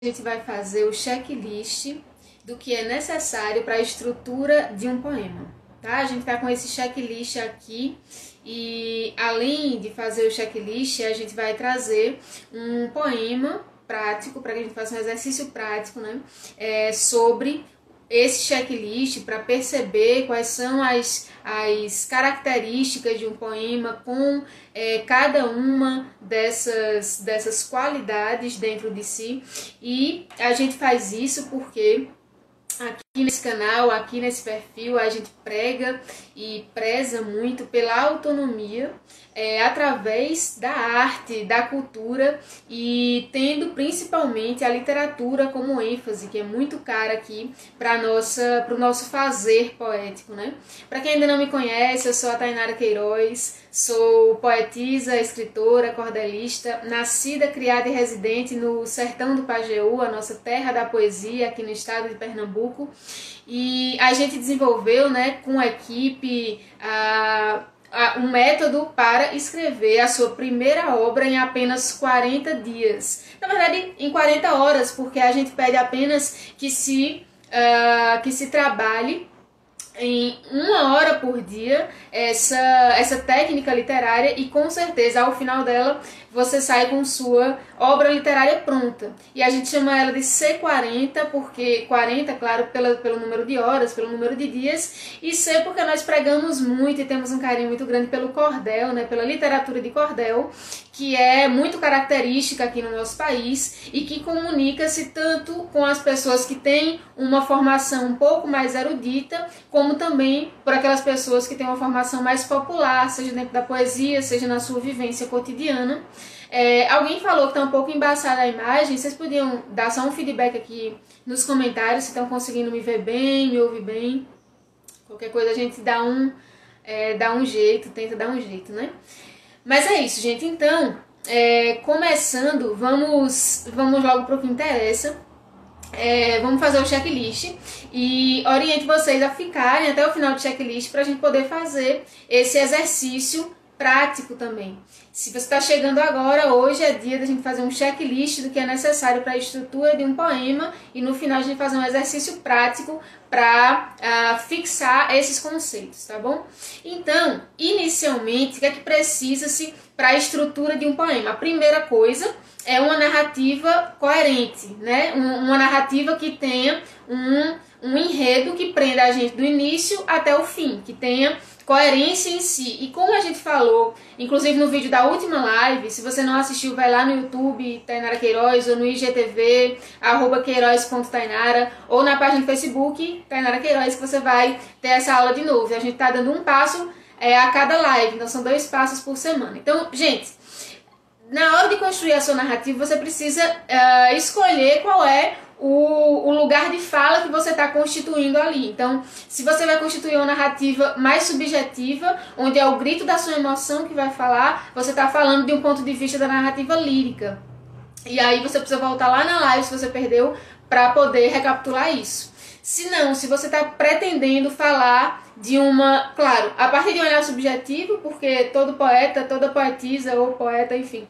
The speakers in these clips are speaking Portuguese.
A gente vai fazer o checklist do que é necessário para a estrutura de um poema, tá? A gente está com esse checklist aqui e, além de fazer o checklist, a gente vai trazer um poema prático, para que a gente faça um exercício prático, né? Sobre esse checklist, para perceber quais são as características de um poema com cada uma dessas qualidades dentro de si. E a gente faz isso porque aqui nesse canal, aqui nesse perfil, a gente prega e preza muito pela autonomia através da arte, da cultura, e tendo principalmente a literatura como ênfase, que é muito cara aqui para o nosso fazer poético, né? Para quem ainda não me conhece, eu sou a Tainara Queiroz, sou poetisa, escritora, cordelista, nascida, criada e residente no sertão do Pajeú, a nossa terra da poesia aqui no estado de Pernambuco. E a gente desenvolveu, né, com a equipe, um método para escrever a sua primeira obra em apenas 40 dias. Na verdade, em 40 horas, porque a gente pede apenas que se trabalhe em 1 hora por dia essa técnica literária, e com certeza ao final dela você sai com sua obra literária pronta. E a gente chama ela de C40, porque 40, claro, pelo número de horas, pelo número de dias, e C porque nós pregamos muito e temos um carinho muito grande pelo cordel, né, pela literatura de cordel, que é muito característica aqui no nosso país e que comunica-se tanto com as pessoas que têm uma formação um pouco mais erudita, como também por aquelas pessoas que têm uma formação mais popular, seja dentro da poesia, seja na sua vivência cotidiana. Alguém falou que está um pouco embaçada a imagem. Vocês podiam dar só um feedback aqui nos comentários se estão conseguindo me ver bem, me ouvir bem. Qualquer coisa a gente dá um jeito, tenta dar um jeito, né? Mas é isso, gente. Então, começando, vamos logo para o que interessa. Vamos fazer o checklist e oriento vocês a ficarem até o final do checklist para a gente poder fazer esse exercício prático também. Se você está chegando agora, hoje é dia da gente fazer um checklist do que é necessário para a estrutura de um poema, e no final a gente fazer um exercício prático para fixar esses conceitos, tá bom? Então, inicialmente, o que é que precisa-se para a estrutura de um poema? A primeira coisa é uma narrativa coerente, né? Uma narrativa que tenha um enredo que prenda a gente do início até o fim, que tenha coerência em si. E como a gente falou, inclusive no vídeo da última live, se você não assistiu, vai lá no YouTube, Tainara Queiroz, ou no IGTV, @queiroz.tainara, ou na página do Facebook, Tainara Queiroz, que você vai ter essa aula de novo. E a gente tá dando um passo a cada live, então são 2 passos por semana. Então, gente, na hora de construir a sua narrativa, você precisa escolher qual é o lugar de fala que você está constituindo ali. Então, se você vai constituir uma narrativa mais subjetiva, onde é o grito da sua emoção que vai falar, você está falando de um ponto de vista da narrativa lírica. E aí você precisa voltar lá na live, se você perdeu, para poder recapitular isso. Se não, se você está pretendendo falar de claro, a partir de um olhar subjetivo, porque todo poeta, toda poetisa ou poeta, enfim,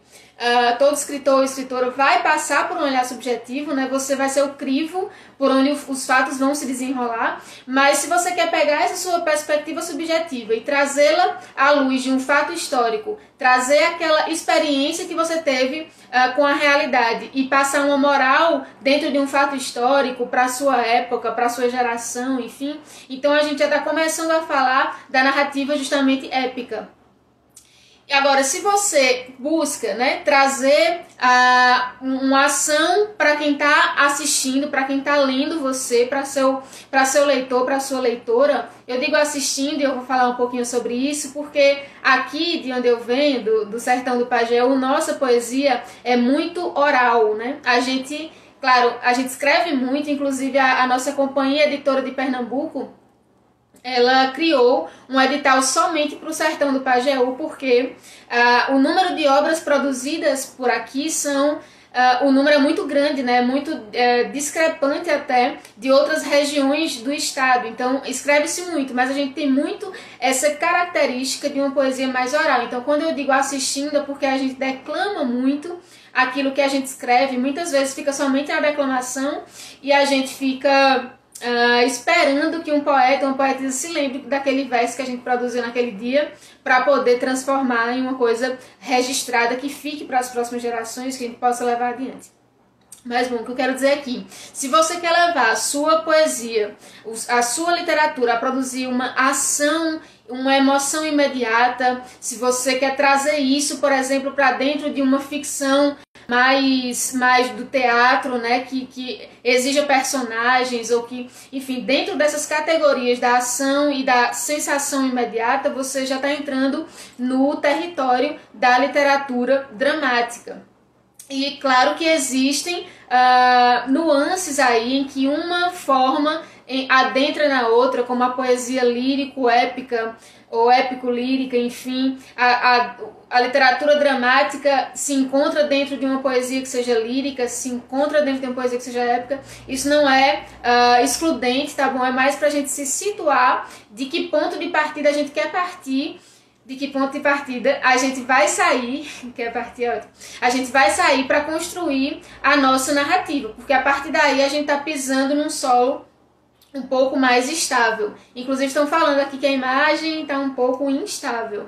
todo escritor ou escritora vai passar por um olhar subjetivo, né? Você vai ser o crivo por onde os fatos vão se desenrolar. Mas se você quer pegar essa sua perspectiva subjetiva e trazê-la à luz de um fato histórico, trazer aquela experiência que você teve com a realidade e passar uma moral dentro de um fato histórico para a sua época, para a sua geração, enfim, então a gente já está começando a falar da narrativa justamente épica. Agora, se você busca, né, trazer uma ação para quem está assistindo, para quem está lendo você, para seu leitor, para sua leitora, eu digo assistindo e eu vou falar um pouquinho sobre isso, porque aqui de onde eu venho, do sertão do Pajeú, nossa poesia é muito oral, né? Claro, a gente escreve muito, inclusive a nossa companhia editora de Pernambuco, ela criou um edital somente para o sertão do Pajeú, porque o número de obras produzidas por aqui são o número é muito grande, né? Muito discrepante até de outras regiões do estado. Então, escreve-se muito, mas a gente tem muito essa característica de uma poesia mais oral. Então, quando eu digo assistindo, é porque a gente declama muito aquilo que a gente escreve. Muitas vezes fica somente na declamação e a gente fica esperando que um poeta, uma poetisa se lembre daquele verso que a gente produziu naquele dia para poder transformar em uma coisa registrada que fique para as próximas gerações, que a gente possa levar adiante. Mas bom, o que eu quero dizer aqui, se você quer levar a sua poesia, a sua literatura a produzir uma ação, uma emoção imediata, se você quer trazer isso, por exemplo, para dentro de uma ficção mais do teatro, né, que exija personagens, ou que, enfim, dentro dessas categorias da ação e da sensação imediata, você já está entrando no território da literatura dramática. E claro que existem nuances aí em que uma forma adentra na outra, como a poesia lírico-épica ou épico-lírica, enfim, a literatura dramática se encontra dentro de uma poesia que seja lírica, se encontra dentro de uma poesia que seja épica. Isso não é excludente, tá bom? É mais pra gente se situar de que ponto de partida a gente quer partir, de que ponto de partida a gente vai sair, que a partir é ótimo, a gente vai sair para construir a nossa narrativa, porque a partir daí a gente tá pisando num solo um pouco mais estável. Inclusive estão falando aqui que a imagem está um pouco instável.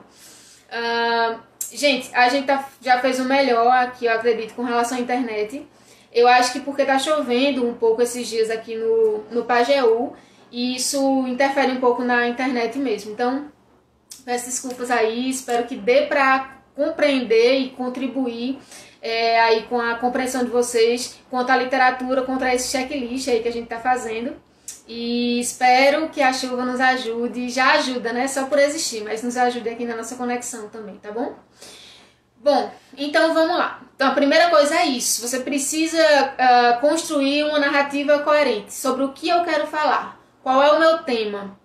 Gente, a gente já fez o melhor aqui, eu acredito, com relação à internet. Eu acho que porque tá chovendo um pouco esses dias aqui no Pajeú, e isso interfere um pouco na internet mesmo. Então, peço desculpas aí, espero que dê para compreender e contribuir aí com a compreensão de vocês quanto à literatura, contra esse checklist aí que a gente tá fazendo. E espero que a chuva nos ajude, já ajuda, né? Só por existir, mas nos ajude aqui na nossa conexão também, tá bom? Bom, então vamos lá. Então a primeira coisa é isso, você precisa construir uma narrativa coerente sobre o que eu quero falar, qual é o meu tema.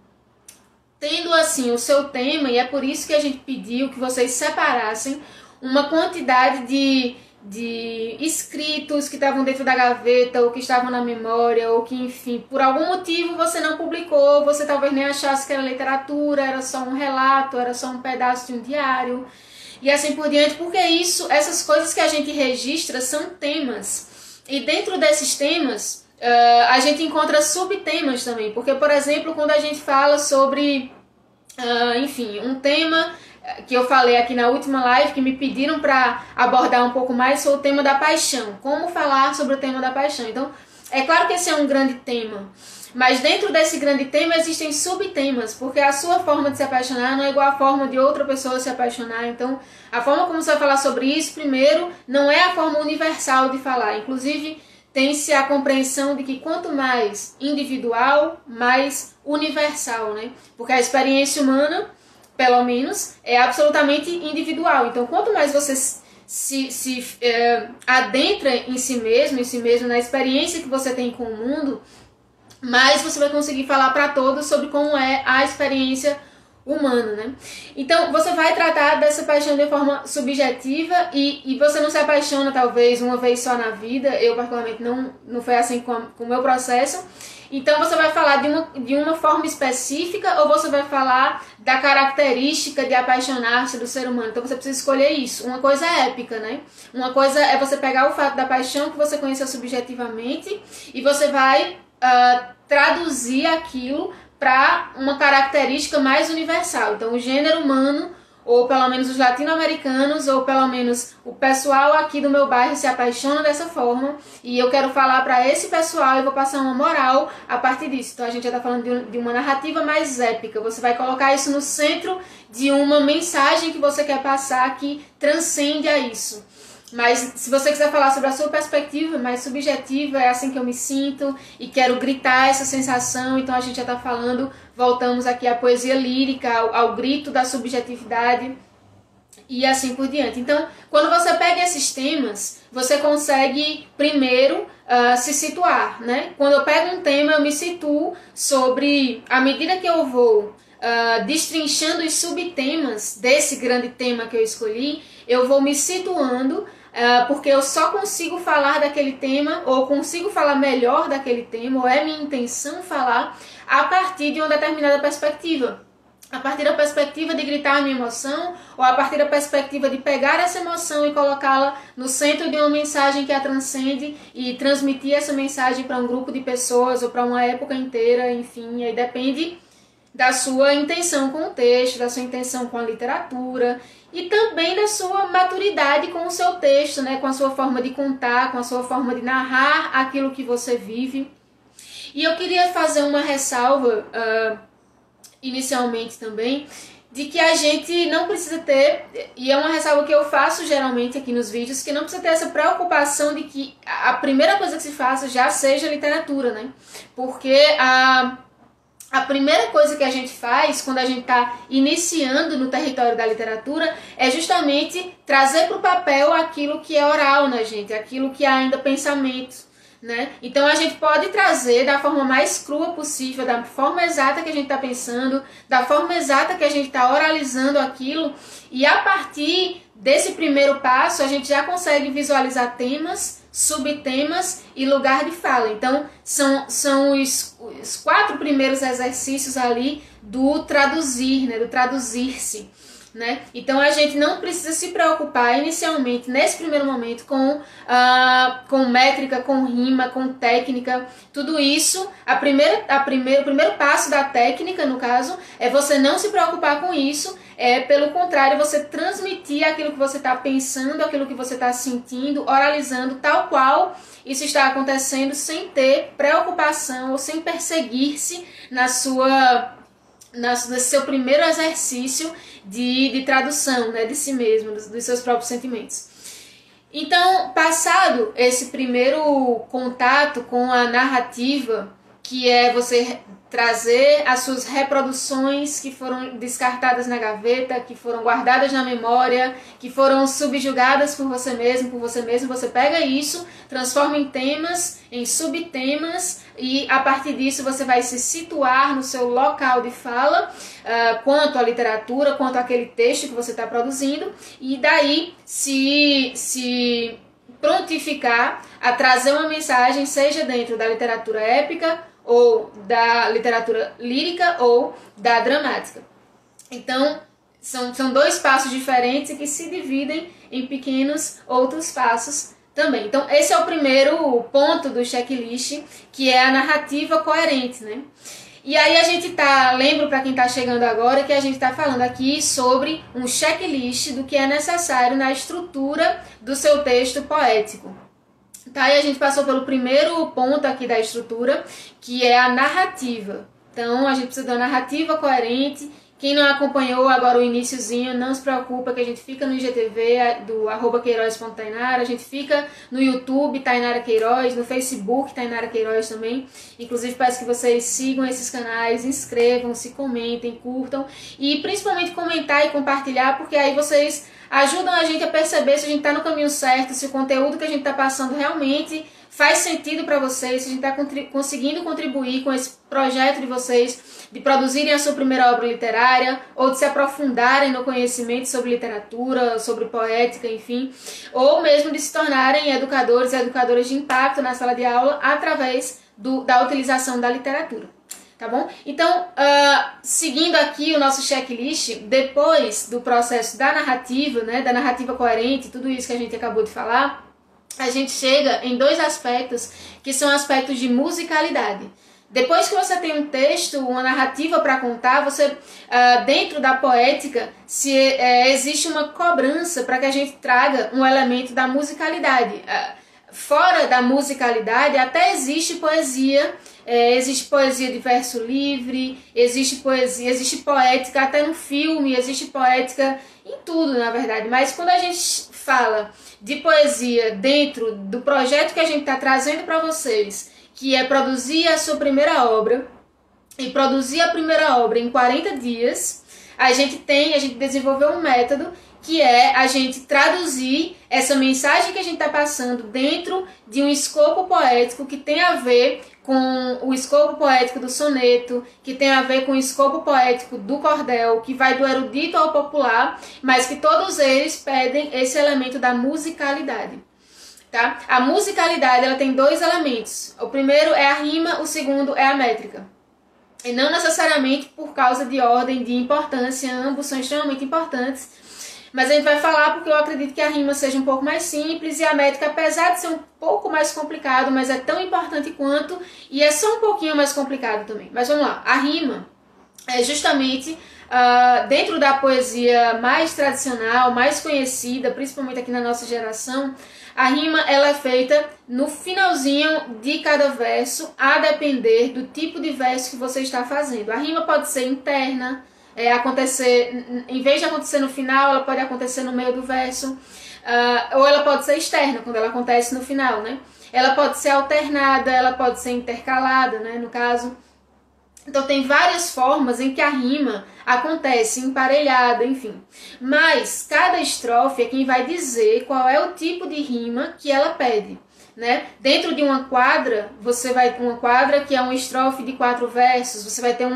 Tendo assim o seu tema, e é por isso que a gente pediu que vocês separassem uma quantidade de escritos que estavam dentro da gaveta, ou que estavam na memória, ou que, enfim, por algum motivo você não publicou, você talvez nem achasse que era literatura, era só um relato, era só um pedaço de um diário, e assim por diante, porque essas coisas que a gente registra são temas, e dentro desses temas a gente encontra subtemas também, porque, por exemplo, quando a gente fala sobre, enfim, um tema que eu falei aqui na última live, que me pediram para abordar um pouco mais, foi o tema da paixão. Como falar sobre o tema da paixão. Então, é claro que esse é um grande tema, mas dentro desse grande tema existem subtemas, porque a sua forma de se apaixonar não é igual à forma de outra pessoa se apaixonar. Então, a forma como você vai falar sobre isso, primeiro, não é a forma universal de falar. Inclusive, tem-se a compreensão de que quanto mais individual, mais universal, né? Porque a experiência humana, pelo menos, é absolutamente individual. Então, quanto mais você se adentra em si mesmo, na experiência que você tem com o mundo, mais você vai conseguir falar para todos sobre como é a experiência humana, né? Então, você vai tratar dessa paixão de forma subjetiva e você não se apaixona, talvez, uma vez só na vida. Eu, particularmente, não foi assim com o meu processo. Então, você vai falar de uma forma específica, ou você vai falar da característica de apaixonar-se do ser humano. Então, você precisa escolher isso. Uma coisa é épica, né? Uma coisa é você pegar o fato da paixão que você conheceu subjetivamente e você vai traduzir aquilo para uma característica mais universal. Então, o gênero humano, ou pelo menos os latino-americanos, ou pelo menos o pessoal aqui do meu bairro se apaixona dessa forma, e eu quero falar para esse pessoal e vou passar uma moral a partir disso. Então a gente já está falando de uma narrativa mais épica. Você vai colocar isso no centro de uma mensagem que você quer passar que transcende a isso. Mas se você quiser falar sobre a sua perspectiva mais subjetiva, é assim que eu me sinto e quero gritar essa sensação, então a gente já está falando, voltamos aqui à poesia lírica, ao grito da subjetividade e assim por diante. Então, quando você pega esses temas, você consegue primeiro se situar, né? Quando eu pego um tema, eu me situo sobre, à medida que eu vou destrinchando os subtemas desse grande tema que eu escolhi, eu vou me situando porque eu só consigo falar daquele tema, ou consigo falar melhor daquele tema, ou é minha intenção falar a partir de uma determinada perspectiva. A partir da perspectiva de gritar a minha emoção, ou a partir da perspectiva de pegar essa emoção e colocá-la no centro de uma mensagem que a transcende e transmitir essa mensagem para um grupo de pessoas ou para uma época inteira, enfim, aí depende da sua intenção com o texto, da sua intenção com a literatura e também da sua maturidade com o seu texto, né? Com a sua forma de contar, com a sua forma de narrar aquilo que você vive. E eu queria fazer uma ressalva inicialmente também, de que a gente não precisa ter, e é uma ressalva que eu faço geralmente aqui nos vídeos, que não precisa ter essa preocupação de que a primeira coisa que se faça já seja literatura, né? Porque a primeira coisa que a gente faz quando a gente está iniciando no território da literatura é justamente trazer para o papel aquilo que é oral na gente, aquilo que é ainda pensamento. Né? Então a gente pode trazer da forma mais crua possível, da forma exata que a gente está pensando, da forma exata que a gente está oralizando aquilo, e a partir desse primeiro passo a gente já consegue visualizar temas, subtemas e lugar de fala. Então são os 4 primeiros exercícios ali do traduzir, né? Do traduzir-se. Né? Então a gente não precisa se preocupar inicialmente, nesse primeiro momento, com métrica, com rima, com técnica, tudo isso. O primeiro passo da técnica, no caso, é você não se preocupar com isso, pelo contrário, você transmitir aquilo que você está pensando, aquilo que você está sentindo, oralizando, tal qual isso está acontecendo, sem ter preocupação ou sem perseguir-se nesse seu primeiro exercício de tradução, né, de si mesmo, dos seus próprios sentimentos. Então, passado esse primeiro contato com a narrativa, que é você trazer as suas reproduções que foram descartadas na gaveta, que foram guardadas na memória, que foram subjugadas por você mesmo, você pega isso, transforma em temas, em subtemas, e a partir disso você vai se situar no seu local de fala, quanto à literatura, quanto àquele texto que você está produzindo, e daí se prontificar a trazer uma mensagem, seja dentro da literatura épica, ou da literatura lírica, ou da dramática. Então, são 2 passos diferentes que se dividem em pequenos outros passos também. Então, esse é o primeiro ponto do checklist, que é a narrativa coerente, né? E aí a gente lembro para quem está chegando agora, que a gente está falando aqui sobre um checklist do que é necessário na estrutura do seu texto poético. Tá, e a gente passou pelo primeiro ponto aqui da estrutura, que é a narrativa. Então, a gente precisa de uma narrativa coerente. Quem não acompanhou agora o iniciozinho, não se preocupa que a gente fica no IGTV do @queiroz.tainara, a gente fica no YouTube Tainara Queiroz, no Facebook Tainara Queiroz também. Inclusive, peço que vocês sigam esses canais, inscrevam-se, comentem, curtam e principalmente comentar e compartilhar, porque aí vocês ajudam a gente a perceber se a gente está no caminho certo, se o conteúdo que a gente está passando realmente faz sentido para vocês, se a gente está conseguindo contribuir com esse projeto de vocês, de produzirem a sua primeira obra literária, ou de se aprofundarem no conhecimento sobre literatura, sobre poética, enfim, ou mesmo de se tornarem educadores e educadoras de impacto na sala de aula através da utilização da literatura. Tá bom? Então, seguindo aqui o nosso checklist, depois do processo da narrativa, né, da narrativa coerente, tudo isso que a gente acabou de falar, a gente chega em 2 aspectos que são aspectos de musicalidade. Depois que você tem um texto, uma narrativa para contar, você, dentro da poética, existe uma cobrança para que a gente traga um elemento da musicalidade. Fora da musicalidade, até existe poesia de verso livre, existe poética até no filme, existe poética em tudo, na verdade. Mas quando a gente fala de poesia dentro do projeto que a gente está trazendo para vocês, que é produzir a sua primeira obra, e produzir a primeira obra em 40 dias, a gente desenvolveu um método que é a gente traduzir essa mensagem que a gente está passando dentro de um escopo poético que tem a ver com o escopo poético do soneto, que tem a ver com o escopo poético do cordel, que vai do erudito ao popular, mas que todos eles pedem esse elemento da musicalidade. Tá? A musicalidade ela tem dois elementos. O primeiro é a rima, o segundo é a métrica. E não necessariamente por causa de ordem de importância, ambos são extremamente importantes. Mas a gente vai falar porque eu acredito que a rima seja um pouco mais simples e a métrica, apesar de ser um pouco mais complicado, mas é tão importante quanto, e é só um pouquinho mais complicado também. Mas vamos lá, a rima é justamente dentro da poesia mais tradicional, mais conhecida, principalmente aqui na nossa geração, a rima ela é feita no finalzinho de cada verso, a depender do tipo de verso que você está fazendo. A rima pode ser interna, acontecer, em vez de acontecer no final, ela pode acontecer no meio do verso, ou ela pode ser externa, quando ela acontece no final, né? Ela pode ser alternada, ela pode ser intercalada, né, no caso. Então tem várias formas em que a rima acontece, emparelhada, enfim. Mas cada estrofe é quem vai dizer qual é o tipo de rima que ela pede, né? Dentro de uma quadra, você vai ter uma quadra que é uma estrofe de 4 versos, você vai ter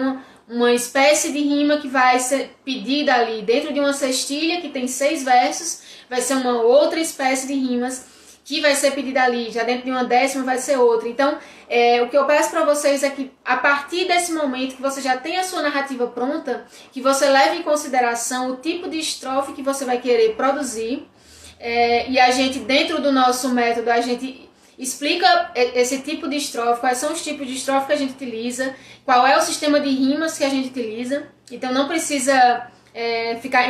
uma espécie de rima que vai ser pedida ali. Dentro de uma cestilha que tem 6 versos, vai ser uma outra espécie de rimas que vai ser pedida ali. Já dentro de uma décima vai ser outra. Então, o que eu peço para vocês é que, a partir desse momento que você já tem a sua narrativa pronta, que você leve em consideração o tipo de estrofe que você vai querer produzir. E a gente, dentro do nosso método, a gente explica esse tipo de estrofe, quais são os tipos de estrofe que a gente utiliza, qual é o sistema de rimas que a gente utiliza. Então não precisa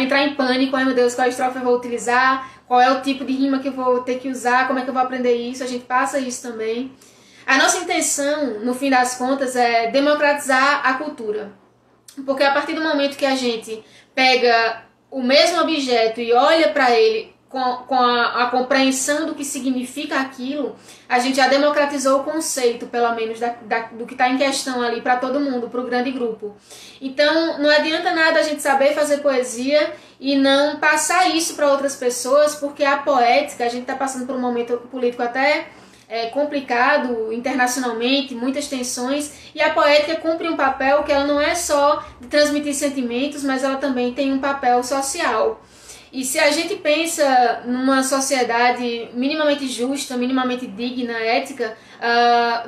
entrar em pânico, ai meu Deus, qual estrofe eu vou utilizar, qual é o tipo de rima que eu vou ter que usar, como é que eu vou aprender isso, a gente passa isso também. A nossa intenção, no fim das contas, é democratizar a cultura. Porque a partir do momento que a gente pega o mesmo objeto e olha para ele com a compreensão do que significa aquilo, a gente já democratizou o conceito, pelo menos, do que está em questão ali para todo mundo, para o grande grupo. Então, não adianta nada a gente saber fazer poesia e não passar isso para outras pessoas, porque a poética, a gente está passando por um momento político até complicado internacionalmente, muitas tensões, e a poética cumpre um papel que ela não é só de transmitir sentimentos, mas ela também tem um papel social. E se a gente pensa numa sociedade minimamente justa, minimamente digna, ética,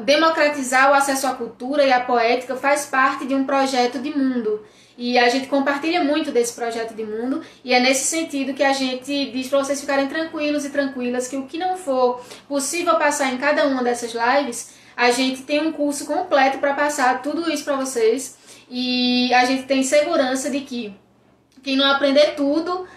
democratizar o acesso à cultura e à poética faz parte de um projeto de mundo. E a gente compartilha muito desse projeto de mundo, e é nesse sentido que a gente diz para vocês ficarem tranquilos e tranquilas que o que não for possível passar em cada uma dessas lives, a gente tem um curso completo para passar tudo isso para vocês, e a gente tem segurança de que quem não aprender tudo,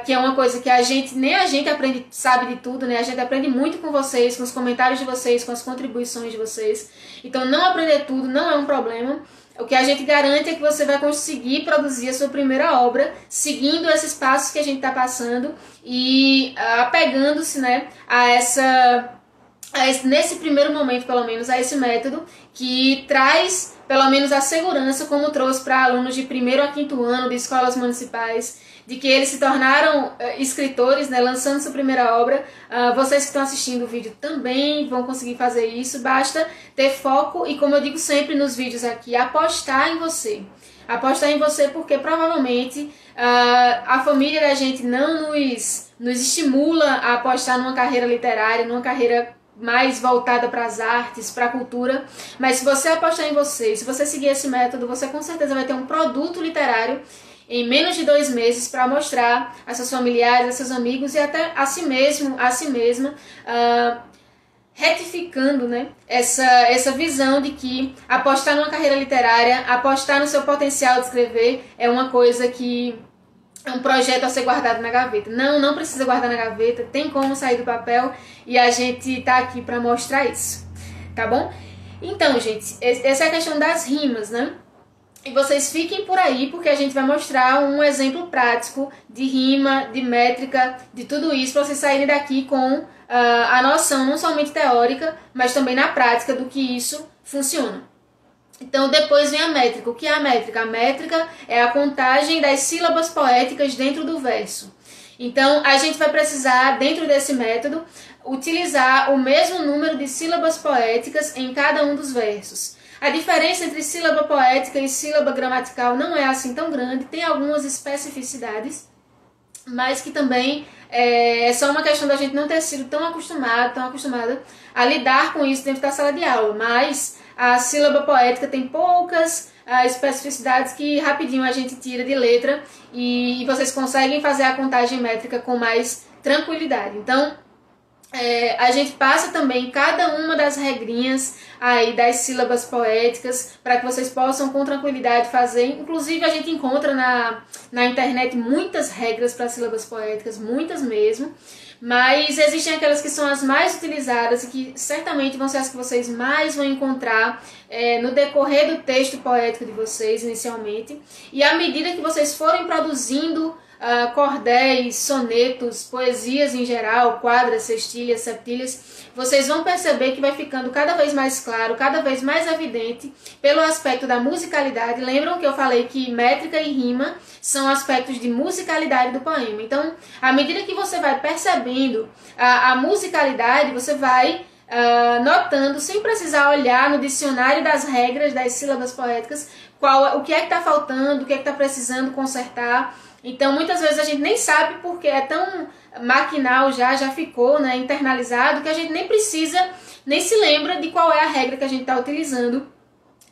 que é uma coisa que nem a gente aprende, sabe de tudo, né? A gente aprende muito com vocês, com os comentários de vocês, com as contribuições de vocês. Então não aprender tudo não é um problema. O que a gente garante é que você vai conseguir produzir a sua primeira obra seguindo esses passos que a gente está passando e apegando-se, né, nesse primeiro momento, pelo menos, a esse método que traz, pelo menos, a segurança, como trouxe para alunos de 1º a 5º ano de escolas municipais, de que eles se tornaram escritores, né, lançando sua primeira obra. Vocês que estão assistindo o vídeo também vão conseguir fazer isso. Basta ter foco e, como eu digo sempre nos vídeos aqui, apostar em você. Apostar em você porque provavelmente a família da gente não nos estimula a apostar numa carreira literária, numa carreira mais voltada para as artes, para a cultura. Mas se você apostar em você, se você seguir esse método, você com certeza vai ter um produto literário em menos de 2 meses para mostrar a seus familiares, a seus amigos e até a si mesmo, a si mesma, retificando, né, essa visão de que apostar numa carreira literária, apostar no seu potencial de escrever é uma coisa que é um projeto a ser guardado na gaveta. Não precisa guardar na gaveta, tem como sair do papel e a gente tá aqui para mostrar isso, tá bom? Então, gente, essa é a questão das rimas, né? E vocês fiquem por aí, porque a gente vai mostrar um exemplo prático de rima, de métrica, de tudo isso, para vocês saírem daqui com a noção não somente teórica, mas também na prática do que isso funciona. Então, depois vem a métrica. O que é a métrica? A métrica é a contagem das sílabas poéticas dentro do verso. Então, a gente vai precisar, dentro desse método, utilizar o mesmo número de sílabas poéticas em cada um dos versos. A diferença entre sílaba poética e sílaba gramatical não é assim tão grande, tem algumas especificidades, mas que também é só uma questão da gente não ter sido tão acostumada a lidar com isso dentro da sala de aula. Mas a sílaba poética tem poucas especificidades que rapidinho a gente tira de letra e vocês conseguem fazer a contagem métrica com mais tranquilidade. Então, a gente passa também cada uma das regrinhas aí das sílabas poéticas para que vocês possam com tranquilidade fazer. Inclusive a gente encontra na internet muitas regras para sílabas poéticas, muitas mesmo, mas existem aquelas que são as mais utilizadas e que certamente vão ser as que vocês mais vão encontrar no decorrer do texto poético de vocês inicialmente. E à medida que vocês forem produzindo cordéis, sonetos, poesias em geral, quadras, sextilhas, septilhas, vocês vão perceber que vai ficando cada vez mais claro, cada vez mais evidente pelo aspecto da musicalidade. Lembram que eu falei que métrica e rima são aspectos de musicalidade do poema? Então, à medida que você vai percebendo a musicalidade, você vai notando, sem precisar olhar no dicionário das regras das sílabas poéticas, o que é que está faltando, o que é que está precisando consertar. Então, muitas vezes a gente nem sabe porque é tão maquinal, já ficou, né, internalizado, que a gente nem precisa, nem se lembra de qual é a regra que a gente está utilizando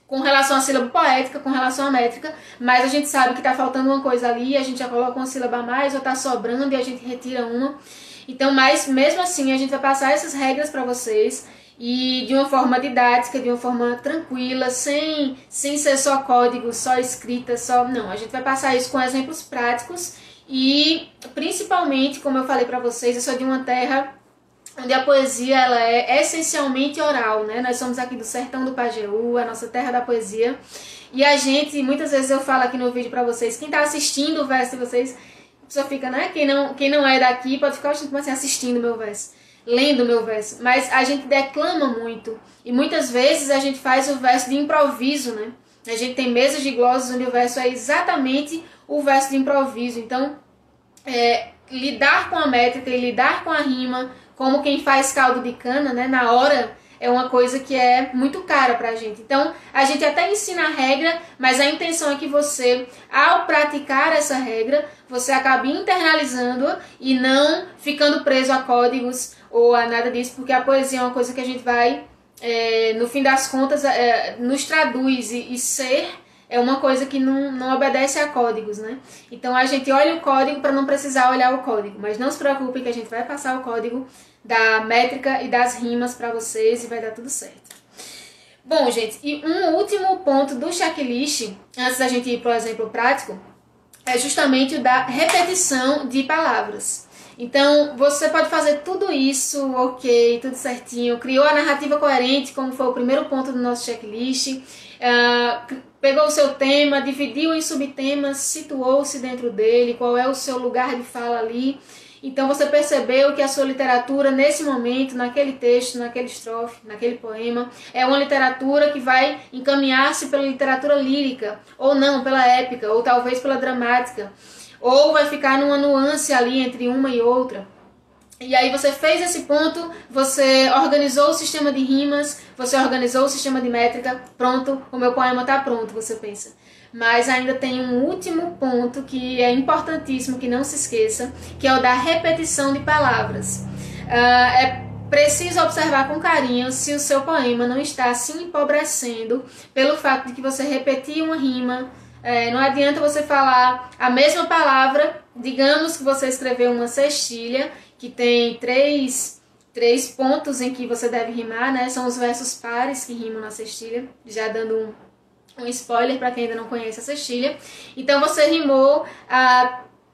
com relação à sílaba poética, com relação à métrica, mas a gente sabe que está faltando uma coisa ali, a gente já coloca uma sílaba a mais, ou está sobrando e a gente retira uma. Então, mas mesmo assim, a gente vai passar essas regras para vocês, e de uma forma didática, de uma forma tranquila, sem ser só código, só escrita, não. A gente vai passar isso com exemplos práticos e, principalmente, como eu falei para vocês, eu sou de uma terra onde a poesia ela é essencialmente oral, né? Nós somos aqui do sertão do Pajeú, a nossa terra da poesia, e a gente, muitas vezes eu falo aqui no vídeo para vocês, quem está assistindo o verso de vocês, a pessoa fica, né? Quem não é daqui pode ficar assim, assistindo o meu verso, lendo o meu verso, mas a gente declama muito e muitas vezes a gente faz o verso de improviso, né? A gente tem mesas de glosas onde o verso é exatamente o verso de improviso. Então, lidar com a métrica e lidar com a rima, como quem faz caldo de cana, né? Na hora, é uma coisa que é muito cara pra gente. Então, a gente até ensina a regra, mas a intenção é que você, ao praticar essa regra, você acabe internalizando-a e não ficando preso a códigos ou a nada disso, porque a poesia é uma coisa que a gente vai, no fim das contas, nos traduz, e ser é uma coisa que não obedece a códigos, né? Então a gente olha o código para não precisar olhar o código, mas não se preocupe que a gente vai passar o código da métrica e das rimas para vocês e vai dar tudo certo. Bom, gente, e um último ponto do checklist, antes da gente ir para o exemplo prático, é justamente o da repetição de palavras. Então, você pode fazer tudo isso, ok, tudo certinho, criou a narrativa coerente, como foi o primeiro ponto do nosso checklist, pegou o seu tema, dividiu em subtemas, situou-se dentro dele, qual é o seu lugar de fala ali. Então, você percebeu que a sua literatura, nesse momento, naquele texto, naquele estrofe, naquele poema, é uma literatura que vai encaminhar-se pela literatura lírica, ou não, pela épica, ou talvez pela dramática, ou vai ficar numa nuance ali entre uma e outra. E aí você fez esse ponto, você organizou o sistema de rimas, você organizou o sistema de métrica, pronto, o meu poema está pronto, você pensa. Mas ainda tem um último ponto que é importantíssimo, que não se esqueça, que é o da repetição de palavras. É preciso observar com carinho se o seu poema não está se empobrecendo pelo fato de que você repetiu uma rima. Não adianta você falar a mesma palavra, digamos que você escreveu uma cestilha, que tem três pontos em que você deve rimar, né? São os versos pares que rimam na cestilha, já dando um spoiler para quem ainda não conhece a cestilha. Então você rimou,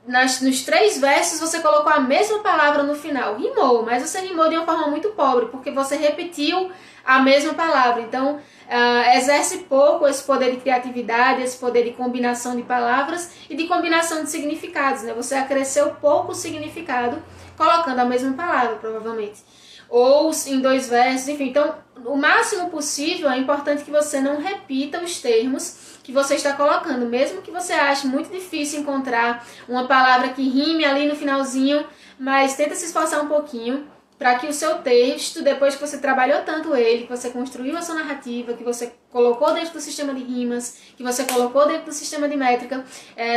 nos 3 versos você colocou a mesma palavra no final, rimou, mas você rimou de uma forma muito pobre, porque você repetiu a mesma palavra. Então, exerce pouco esse poder de criatividade, esse poder de combinação de palavras e de combinação de significados, né? Você acresceu pouco significado colocando a mesma palavra, provavelmente. Ou em 2 versos, enfim. Então, o máximo possível, é importante que você não repita os termos que você está colocando, mesmo que você ache muito difícil encontrar uma palavra que rime ali no finalzinho, mas tenta se esforçar um pouquinho, para que o seu texto, depois que você trabalhou tanto ele, que você construiu a sua narrativa, que você colocou dentro do sistema de rimas, que você colocou dentro do sistema de métrica,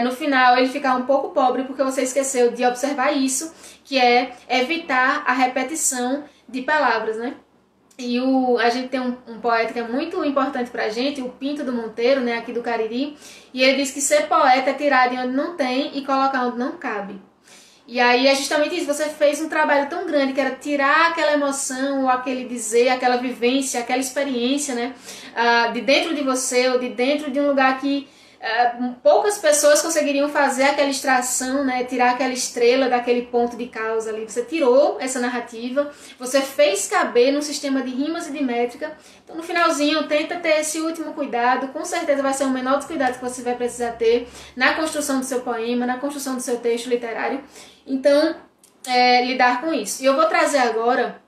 no final ele ficar um pouco pobre porque você esqueceu de observar isso, que é evitar a repetição de palavras, né? E a gente tem um poeta que é muito importante pra gente, o Pinto do Monteiro, né, aqui do Cariri, e ele diz que ser poeta é tirar de onde não tem e colocar onde não cabe. E aí é justamente isso, você fez um trabalho tão grande que era tirar aquela emoção, ou aquele dizer, aquela vivência, aquela experiência, né, de dentro de você, ou de dentro de um lugar que poucas pessoas conseguiriam fazer aquela extração, né, tirar aquela estrela daquele ponto de causa ali. Você tirou essa narrativa, você fez caber num sistema de rimas e de métrica. Então no finalzinho tenta ter esse último cuidado, com certeza vai ser o menor dos cuidados que você vai precisar ter na construção do seu poema, na construção do seu texto literário. Então lidar com isso. E eu vou trazer agora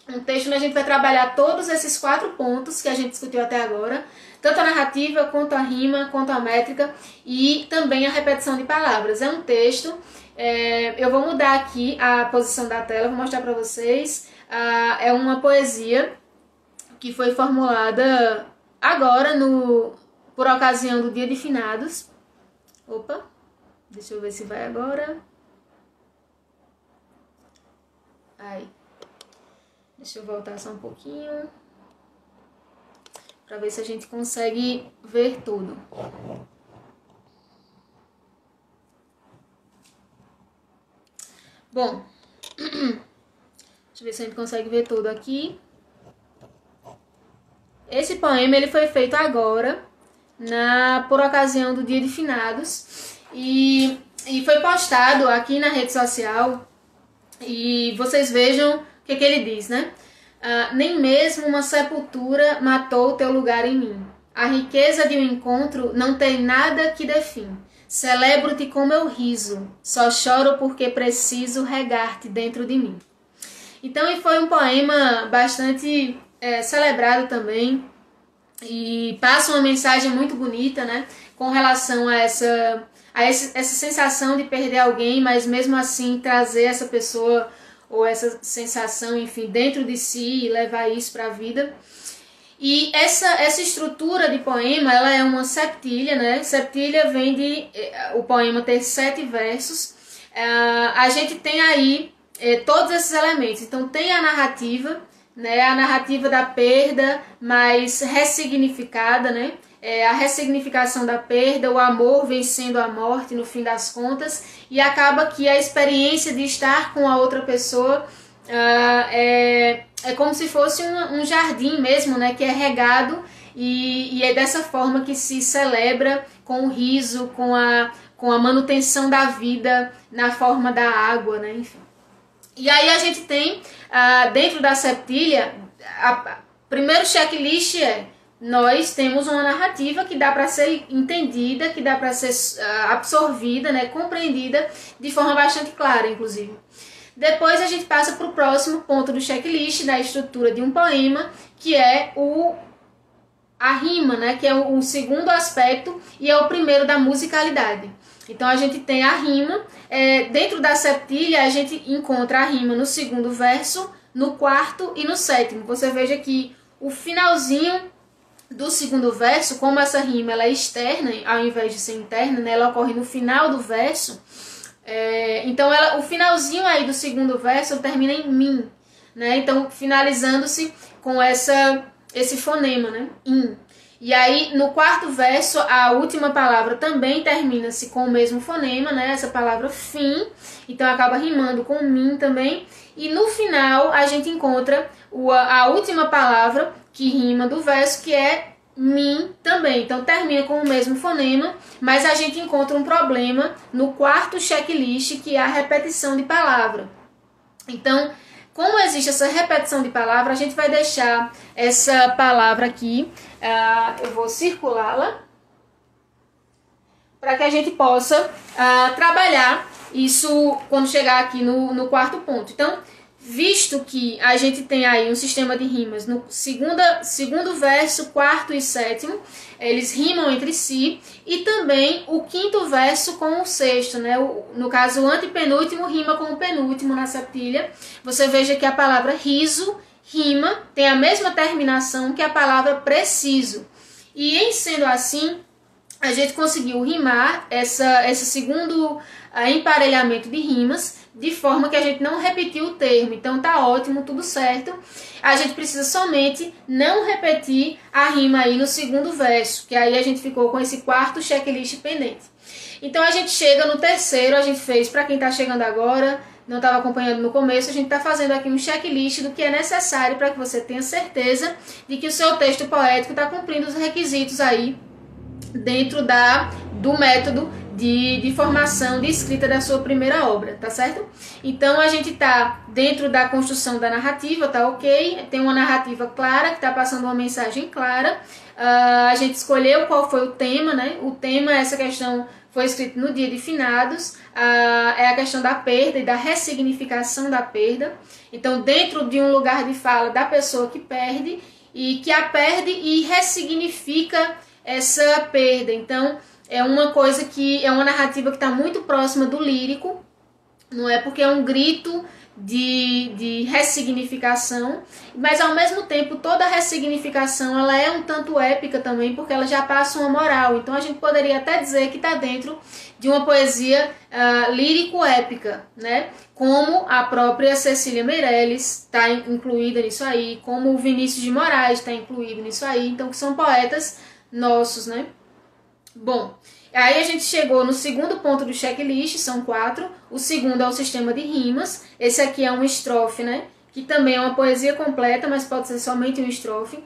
um texto onde a gente vai trabalhar todos esses 4 pontos que a gente discutiu até agora, tanto a narrativa, quanto a rima, quanto a métrica e também a repetição de palavras. É um texto, eu vou mudar aqui a posição da tela, vou mostrar para vocês. É uma poesia que foi formulada agora, por ocasião do Dia de Finados. Opa, deixa eu ver se vai agora. Aí. Deixa eu voltar só um pouquinho, para ver se a gente consegue ver tudo. Bom, deixa eu ver se a gente consegue ver tudo aqui. Esse poema ele foi feito agora, por ocasião do Dia de Finados, e foi postado aqui na rede social, e vocês vejam o que ele diz, né? Nem mesmo uma sepultura matou o teu lugar em mim. A riqueza de um encontro não tem nada que dê fim. Celebro-te com meu riso, só choro porque preciso regar-te dentro de mim. Então, e foi um poema bastante celebrado também, e passa uma mensagem muito bonita, né? Com relação a essa sensação de perder alguém, mas mesmo assim trazer essa pessoa ou essa sensação, enfim, dentro de si e levar isso para a vida. E essa estrutura de poema, ela é uma septilha, né? Septilha vem de o poema ter 7 versos. A gente tem aí todos esses elementos. Então tem a narrativa, né? A narrativa da perda, mas ressignificada, né? A ressignificação da perda, o amor vencendo a morte no fim das contas, e acaba que a experiência de estar com a outra pessoa é como se fosse um jardim mesmo, né, que é regado, e é dessa forma que se celebra com o riso, com a manutenção da vida na forma da água, né, enfim. E aí a gente tem, dentro da septilha, primeiro checklist nós temos uma narrativa que dá para ser entendida, que dá para ser absorvida, né, compreendida de forma bastante clara, inclusive. Depois a gente passa para o próximo ponto do checklist, da estrutura de um poema, que é a rima, né, que é o segundo aspecto e é o primeiro da musicalidade. Então a gente tem a rima, dentro da septilha a gente encontra a rima no segundo verso, no quarto e no sétimo. Você veja que o finalzinho do segundo verso, como essa rima ela é externa, ao invés de ser interna, né, ela ocorre no final do verso, então o finalzinho aí do segundo verso termina em mim, né, então finalizando-se com esse fonema, né, in. E aí no quarto verso a última palavra também termina-se com o mesmo fonema, né, essa palavra fim, então acaba rimando com mim também, e no final a gente encontra a última palavra que rima do verso, que é mim também. Então termina com o mesmo fonema, mas a gente encontra um problema no quarto checklist, que é a repetição de palavra. Então, como existe essa repetição de palavra, a gente vai deixar essa palavra aqui, eu vou circulá-la, para que a gente possa trabalhar isso quando chegar aqui no quarto ponto. Então, Visto que a gente tem aí um sistema de rimas no segundo verso, quarto e sétimo, eles rimam entre si, e também o quinto verso com o sexto, né? No caso, o antepenúltimo rima com o penúltimo na septilha. Você veja que a palavra riso rima, tem a mesma terminação que a palavra preciso. E em sendo assim, a gente conseguiu rimar esse segundo emparelhamento de rimas, de forma que a gente não repetiu o termo. Então tá ótimo, tudo certo. A gente precisa somente não repetir a rima aí no segundo verso, que aí a gente ficou com esse quarto checklist pendente. Então a gente chega no terceiro, a gente fez, para quem tá chegando agora, não estava acompanhando no começo, a gente está fazendo aqui um checklist do que é necessário para que você tenha certeza de que o seu texto poético está cumprindo os requisitos aí dentro do método de formação de escrita da sua primeira obra, tá certo? Então a gente tá dentro da construção da narrativa, tá ok? Tem uma narrativa clara, que tá passando uma mensagem clara. A gente escolheu qual foi o tema, né? O tema, essa questão foi escrito no dia de finados, é a questão da perda e da ressignificação da perda. Então, dentro de um lugar de fala da pessoa que perde, e que a perde e ressignifica essa perda. Então, é uma coisa que é uma narrativa que está muito próxima do lírico, não é porque é um grito de ressignificação, mas ao mesmo tempo toda ressignificação ela é um tanto épica também, porque ela já passa uma moral. Então a gente poderia até dizer que está dentro de uma poesia lírico-épica, né? Como a própria Cecília Meirelles está incluída nisso aí, como o Vinícius de Moraes está incluído nisso aí, então que são poetas nossos, né? Bom, aí a gente chegou no segundo ponto do checklist, são 4. O segundo é o sistema de rimas. Esse aqui é uma estrofe, né? Que também é uma poesia completa, mas pode ser somente uma estrofe.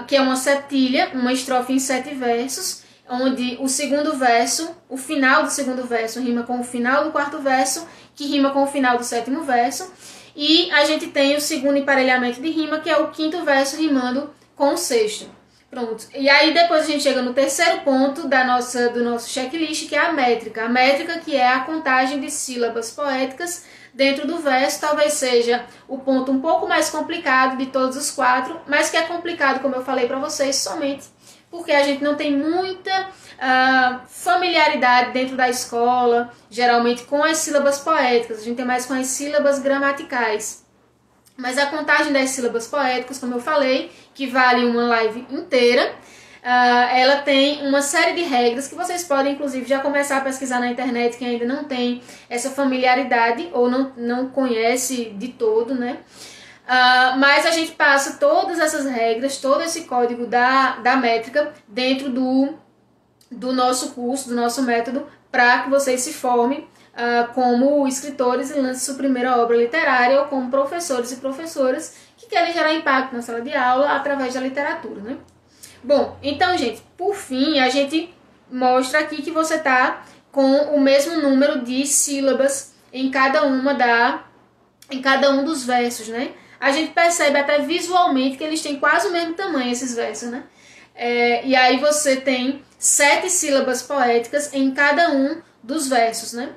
Que é uma septilha, uma estrofe em 7 versos, onde o segundo verso, o final do segundo verso rima com o final do quarto verso, que rima com o final do sétimo verso. E a gente tem o segundo emparelhamento de rima, que é o quinto verso rimando com o sexto. Pronto. E aí depois a gente chega no terceiro ponto do nosso checklist, que é a métrica. A métrica, que é a contagem de sílabas poéticas dentro do verso. Talvez seja o ponto um pouco mais complicado de todos os 4, mas que é complicado, como eu falei para vocês, somente porque a gente não tem muita familiaridade dentro da escola, geralmente com as sílabas poéticas. A gente tem mais com as sílabas gramaticais. Mas a contagem das sílabas poéticas, como eu falei, que vale uma live inteira, ela tem uma série de regras que vocês podem, inclusive, já começar a pesquisar na internet, quem ainda não tem essa familiaridade ou não conhece de todo, né? Mas a gente passa todas essas regras, todo esse código da métrica dentro do nosso curso, do nosso método, para que vocês se formem como escritores e lancem sua primeira obra literária, ou como professores e professoras que querem gerar impacto na sala de aula através da literatura, né? Bom, então, gente, por fim, a gente mostra aqui que você tá com o mesmo número de sílabas em cada um dos versos, né? A gente percebe até visualmente que eles têm quase o mesmo tamanho, esses versos, né? E aí você tem 7 sílabas poéticas em cada um dos versos, né?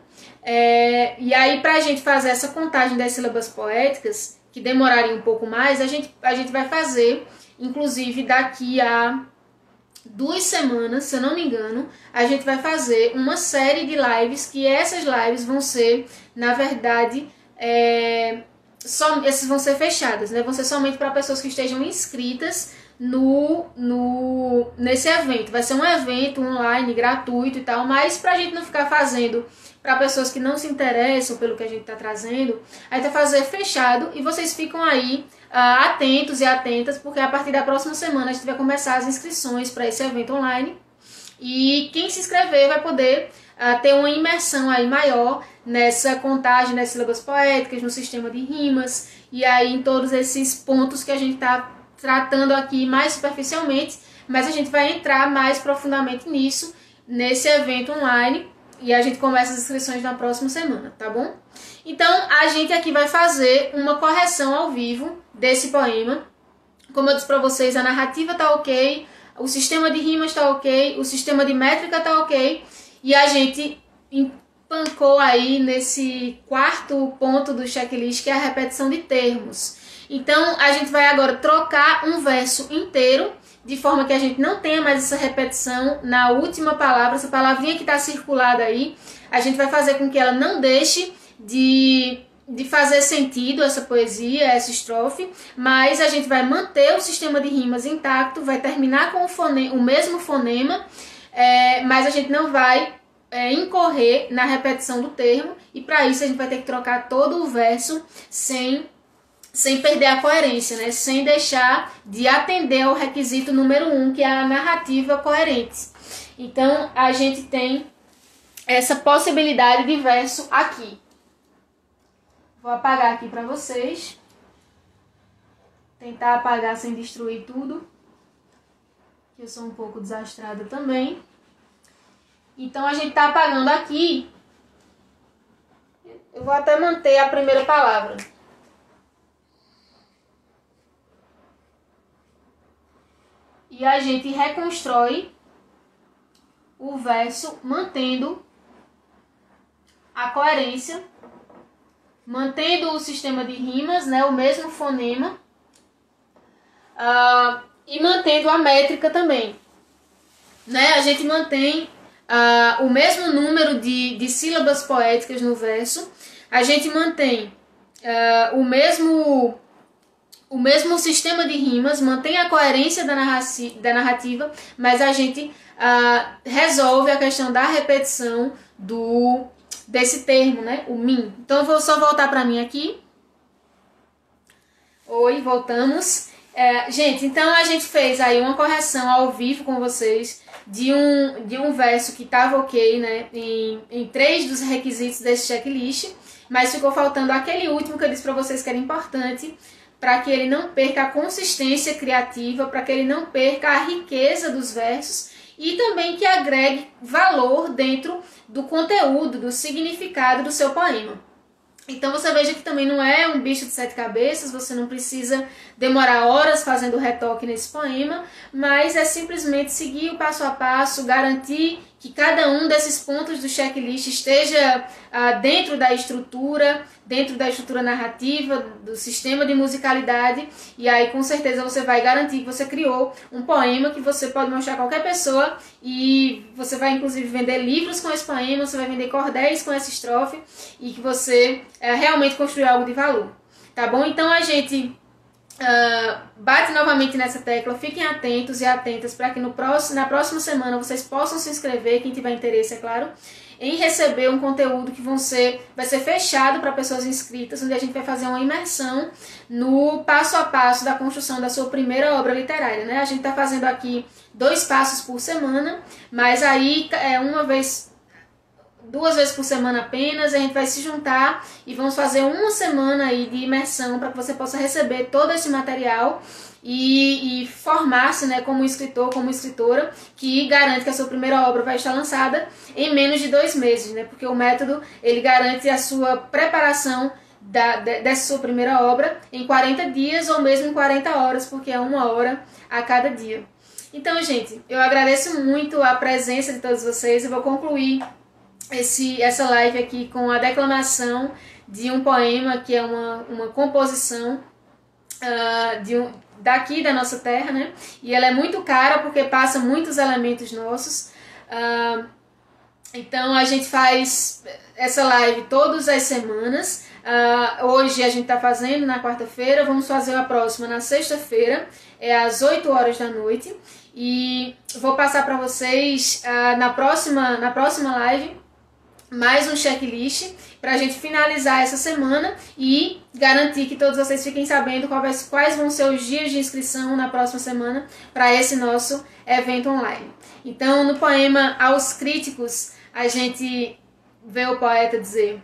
E aí, para a gente fazer essa contagem das sílabas poéticas, que demoraria um pouco mais, a gente vai fazer, inclusive daqui a 2 semanas, se eu não me engano, a gente vai fazer uma série de lives, que essas lives vão ser, na verdade, essas vão ser fechadas, né? Vão ser somente para pessoas que estejam inscritas nesse evento. Vai ser um evento online, gratuito e tal, mas pra gente não ficar fazendo para pessoas que não se interessam pelo que a gente está trazendo, a gente vai fazer fechado e vocês ficam aí atentos e atentas, porque a partir da próxima semana a gente vai começar as inscrições para esse evento online, e quem se inscrever vai poder ter uma imersão aí maior nessa contagem das sílabas poéticas, no sistema de rimas, e aí em todos esses pontos que a gente está tratando aqui mais superficialmente, mas a gente vai entrar mais profundamente nisso, nesse evento online, e a gente começa as inscrições na próxima semana, tá bom? Então, a gente aqui vai fazer uma correção ao vivo desse poema. Como eu disse pra vocês, a narrativa tá ok, o sistema de rimas tá ok, o sistema de métrica tá ok, e a gente pancou aí nesse quarto ponto do checklist, que é a repetição de termos. Então, a gente vai agora trocar um verso inteiro, de forma que a gente não tenha mais essa repetição na última palavra, essa palavrinha que está circulada aí, a gente vai fazer com que ela não deixe de fazer sentido essa poesia, essa estrofe, mas a gente vai manter o sistema de rimas intacto, vai terminar com o mesmo fonema, mas a gente não vai incorrer na repetição do termo, e para isso a gente vai ter que trocar todo o verso sem perder a coerência, né? Sem deixar de atender ao requisito número 1, que é a narrativa coerente. Então, a gente tem essa possibilidade de verso aqui. Vou apagar aqui para vocês. Tentar apagar sem destruir tudo, que eu sou um pouco desastrada também. Então, a gente está apagando aqui. Eu vou até manter a primeira palavra. E a gente reconstrói o verso mantendo a coerência, mantendo o sistema de rimas, né, o mesmo fonema, e mantendo a métrica também. Né? A gente mantém o mesmo número de sílabas poéticas no verso, a gente mantém o mesmo sistema de rimas, mantém a coerência da narrativa, mas a gente resolve a questão da repetição desse termo, né? O mim. Então, eu vou só voltar para mim aqui. Oi, voltamos. Gente, então a gente fez aí uma correção ao vivo com vocês de um verso que estava ok, né? Em 3 dos requisitos desse checklist, mas ficou faltando aquele último que eu disse para vocês que era importante, para que ele não perca a consistência criativa, para que ele não perca a riqueza dos versos e também que agregue valor dentro do conteúdo, do significado do seu poema. Então você veja que também não é um bicho de 7 cabeças, você não precisa demorar horas fazendo retoque nesse poema, mas é simplesmente seguir o passo a passo, garantir que cada um desses pontos do checklist esteja dentro da estrutura narrativa, do sistema de musicalidade, e aí com certeza você vai garantir que você criou um poema que você pode mostrar a qualquer pessoa, e você vai inclusive vender livros com esse poema, você vai vender cordéis com essa estrofe, e que você realmente construiu algo de valor. Tá bom? Então a gente bate novamente nessa tecla, fiquem atentos e atentas para que na próxima semana vocês possam se inscrever, quem tiver interesse, é claro, em receber um conteúdo que vai ser fechado para pessoas inscritas, onde a gente vai fazer uma imersão no passo a passo da construção da sua primeira obra literária, né? A gente está fazendo aqui 2 passos por semana, mas aí 2 vezes por semana apenas, a gente vai se juntar e vamos fazer uma semana aí de imersão para que você possa receber todo esse material e formar-se, né, como escritor, como escritora, que garante que a sua primeira obra vai estar lançada em menos de 2 meses, né? Porque o método ele garante a sua preparação dessa sua primeira obra em 40 dias ou mesmo em 40 horas, porque é 1 hora a cada dia. Então, gente, eu agradeço muito a presença de todos vocês. Eu vou concluir essa live aqui com a declamação de um poema que é uma composição daqui da nossa terra, né? E ela é muito cara porque passa muitos elementos nossos. Então a gente faz essa live todas as semanas. Hoje a gente está fazendo na quarta-feira, vamos fazer a próxima na sexta-feira, às 8 horas da noite. E vou passar para vocês na próxima live mais um checklist para a gente finalizar essa semana e garantir que todos vocês fiquem sabendo quais vão ser os dias de inscrição na próxima semana para esse nosso evento online. Então, no poema Aos Críticos, a gente vê o poeta dizer: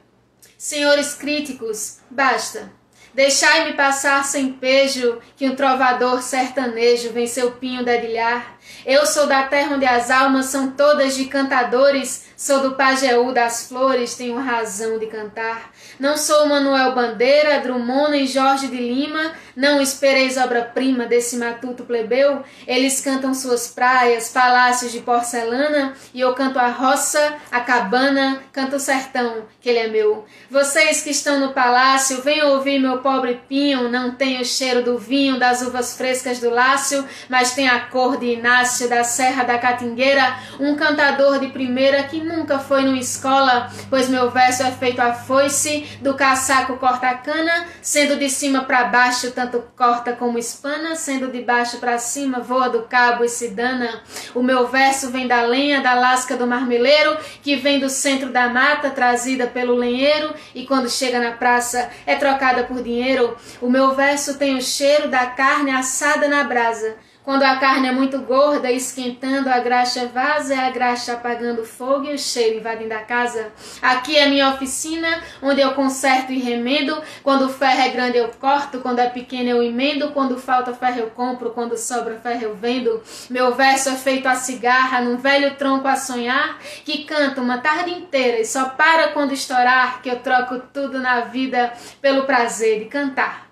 senhores críticos, basta. Deixai-me passar sem pejo, que um trovador sertanejo vem seu pinho dedilhar. Eu sou da terra onde as almas são todas de cantadores, sou do Pajeú das flores, tenho razão de cantar. Não sou Manuel Bandeira, Drummond nem Jorge de Lima, não espereis obra-prima desse matuto plebeu. Eles cantam suas praias, palácios de porcelana, e eu canto a roça, a cabana, canto o sertão, que ele é meu. Vocês que estão no palácio, venham ouvir meu pobre pinho, não tem o cheiro do vinho, das uvas frescas do Lácio, mas tem a cor de Inácio da Serra da Catingueira, um cantador de primeira que nunca foi numa escola, pois meu verso é feito a foice, do caçaco corta a cana, sendo de cima para baixo, tanto corta como espana, sendo de baixo para cima, voa do cabo e se dana. O meu verso vem da lenha, da lasca do marmeleiro, que vem do centro da mata, trazida pelo lenheiro, e quando chega na praça é trocada por dinheiro. O meu verso tem o cheiro da carne assada na brasa. Quando a carne é muito gorda, esquentando, a graxa vaza, é a graxa apagando o fogo e o cheiro invadindo a casa. Aqui é minha oficina, onde eu conserto e remendo. Quando o ferro é grande eu corto, quando é pequeno eu emendo. Quando falta ferro eu compro, quando sobra ferro eu vendo. Meu verso é feito a cigarra, num velho tronco a sonhar, que canta uma tarde inteira e só para quando estourar, que eu troco tudo na vida pelo prazer de cantar.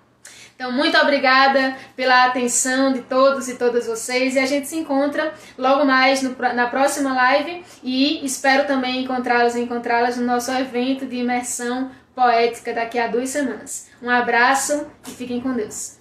Então, muito obrigada pela atenção de todos e todas vocês, e a gente se encontra logo mais na próxima live, e espero também encontrá-los e encontrá-las no nosso evento de imersão poética daqui a 2 semanas. Um abraço e fiquem com Deus.